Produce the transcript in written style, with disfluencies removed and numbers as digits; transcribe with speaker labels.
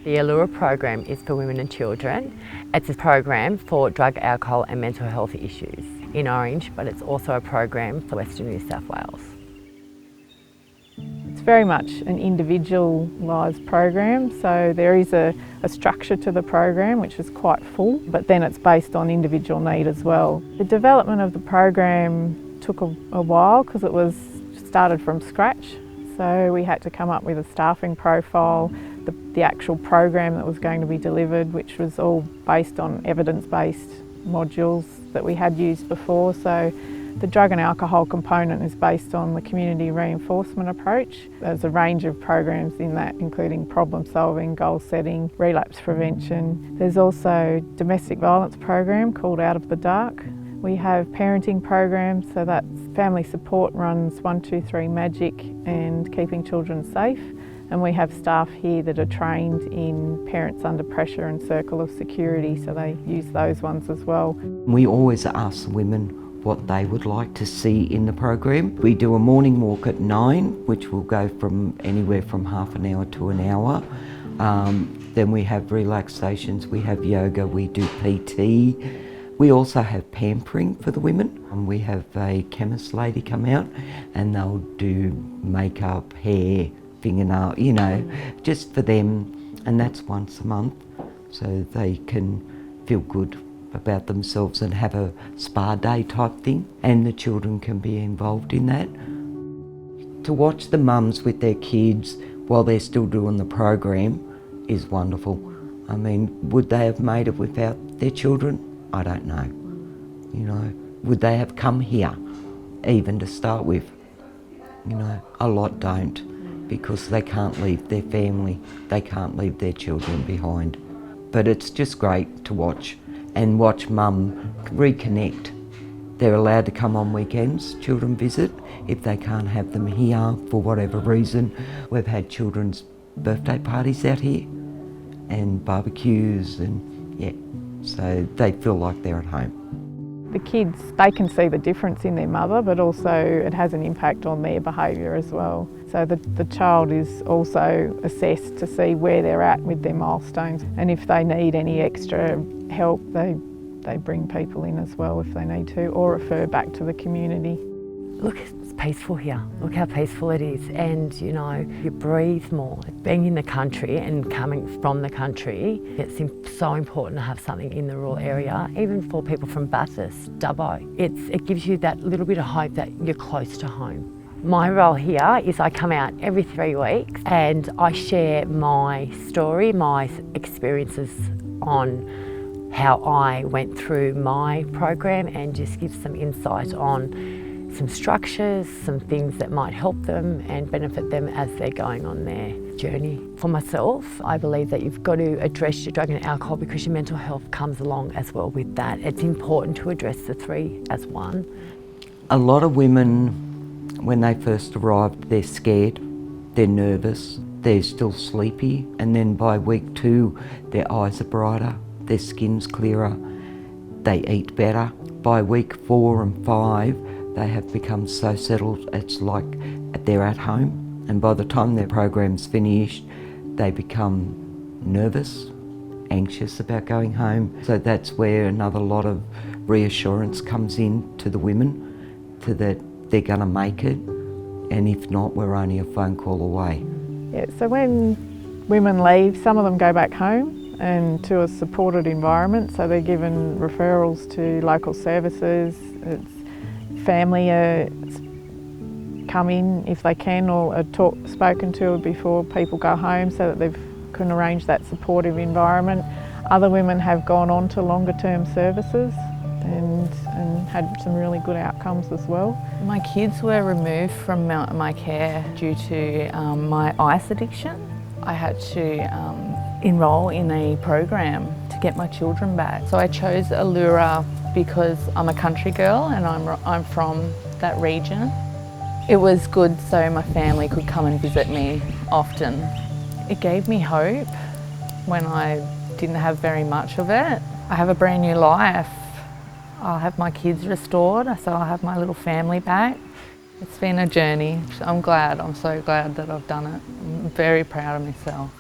Speaker 1: The Elouera program is for women and children. It's a program for drug, alcohol and mental health issues in Orange, but it's also a program for Western New South Wales.
Speaker 2: It's very much an individualised program, so there is a structure to the program which is quite full, but then it's based on individual need as well. The development of the program took a while because it was started from scratch, so we had to come up with a staffing profile, the actual program that was going to be delivered, which was all based on evidence-based modules that we had used before. So the drug and alcohol component is based on the community reinforcement approach. There's a range of programs in that, including problem solving, goal setting, relapse prevention. There's also a domestic violence program called Out of the Dark. We have parenting programs, so that's family support runs 123 Magic and Keeping Children Safe. And we have staff here that are trained in Parents Under Pressure and Circle of Security, so they use those ones as well.
Speaker 3: We always ask women what they would like to see in the program. We do a morning walk at 9, which will go from anywhere from half an hour to an hour. Then we have relaxations, we have yoga, we do PT. We also have pampering for the women. We have a chemist lady come out and they'll do makeup, hair, fingernail, you know, just for them, and that's once a month, so they can feel good about themselves and have a spa day type thing, and the children can be involved in that. To watch the mums with their kids while they're still doing the program is wonderful. I mean, would they have made it without their children? I don't know. You know, would they have come here even to start with? You know, a lot don't, because they can't leave their family, they can't leave their children behind. But it's just great to watch and watch mum reconnect. They're allowed to come on weekends, children visit, if they can't have them here for whatever reason. We've had children's birthday parties out here and barbecues, and yeah, so they feel like they're at home.
Speaker 2: The kids, they can see the difference in their mother, but also it has an impact on their behaviour as well. So the child is also assessed to see where they're at with their milestones, and if they need any extra help, they bring people in as well if they need to, or refer back to the community.
Speaker 1: Look, it's peaceful here. Look how peaceful it is, and you know, you breathe more. Being in the country and coming from the country, it's so important to have something in the rural area, even for people from Bathurst, Dubbo. It gives you that little bit of hope that you're close to home. My role here is I come out every 3 weeks and I share my story, my experiences on how I went through my program, and just give some insight on some structures, some things that might help them and benefit them as they're going on their journey. For myself, I believe that you've got to address your drug and alcohol because your mental health comes along as well with that. It's important to address the three as one.
Speaker 3: A lot of women, when they first arrive, they're scared, they're nervous, they're still sleepy, and then by week 2, their eyes are brighter, their skin's clearer, they eat better. By week 4 and 5, they have become so settled, it's like they're at home. And by the time their program's finished, they become nervous, anxious about going home. So that's where another lot of reassurance comes in to the women, to that they're gonna make it, and if not, we're only a phone call away.
Speaker 2: Yeah, so when women leave, some of them go back home and to a supported environment, so they're given referrals to local services. It's family come in if they can, or are spoken to before people go home, so that they can arrange that supportive environment. Other women have gone on to longer term services and had some really good outcomes as well.
Speaker 4: My kids were removed from my care due to my ice addiction. I had to enrol in a program to get my children back. So I chose Elouera because I'm a country girl and I'm from that region. It was good so my family could come and visit me often. It gave me hope when I didn't have very much of it. I have a brand new life. I'll have my kids restored, so I'll have my little family back. It's been a journey. I'm so glad that I've done it. I'm very proud of myself.